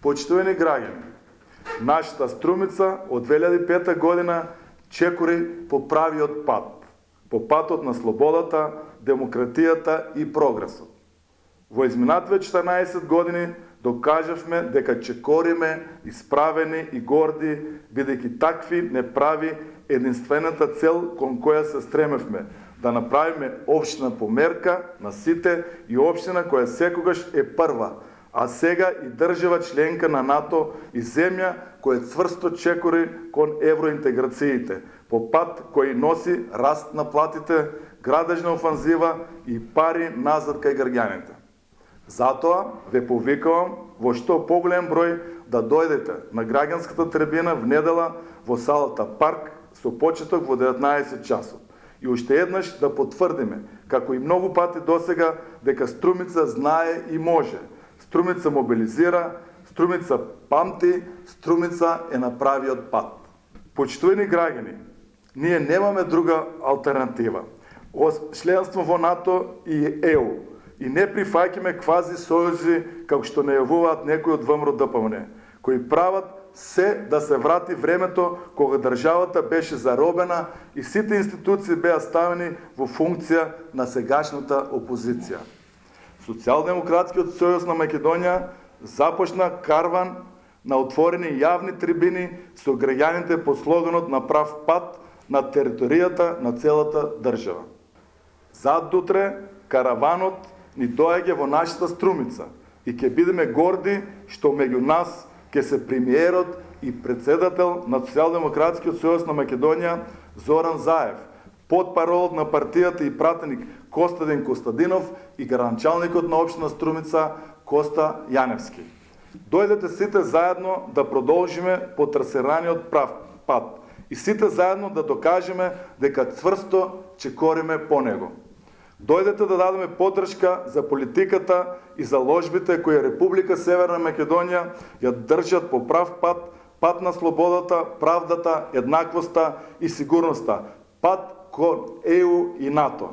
Почитувани граѓани, нашата Струмица од 2005 година чекори по правиот пат, по патот на слободата, демократијата и прогресот. Во изминативе 14 години докажавме дека чекориме исправени и горди, бидејќи такви не прави единствената цел кон која се стремевме, да направиме општина померка на сите и општина која секогаш е прва, а сега и држава членка на НАТО и земја која цврсто чекори кон евроинтеграциите, по пат кој носи раст на платите, градежна офанзива и пари назад кај граѓаните. Затоа ве повикувам во што поголем број да дојдете на граѓанската трибина в недела во салата Парк со почеток во 19 часот. И уште еднаш да потврдиме, како и многу пати досега, дека Струмица знае и може. Струмица мобилизира, Струмица памти, Струмица е на правиот пат. Почитувани граѓани, ние немаме друга алтернатива од членство во НАТО и ЕУ и не прифаќаме квази сојузи како што најавуваат некои од ВМРО ДПМН, кои прават се да се врати времето кога државата беше заробена и сите институции беа ставени во функција на сегашната опозиција. Социјалдемократскиот сојуз на Македонија започна карван на отворени јавни трибини со граѓаните по слоганот на прав пат на територијата на целата држава. Задутре караванот ни доаѓа во нашата Струмица и ќе бидеме горди што меѓу нас ќе се премиерот и председател на Социјалдемократскиот сојуз на Македонија Зоран Заев, потпаролот на партијата и пратеник Костадин Костадинов и градоначалникот на општина Струмица Коста Јаневски. Дојдете сите заедно да продолжиме по трасираниот прав пат и сите заедно да докажеме дека цврсто чекориме по него. Дојдете да дадеме поддршка за политиката и заложбите кои Република Северна Македонија ја држат по прав пат, пат на слободата, правдата, еднаквоста и сигурноста, пат кон ЕУ и НАТО.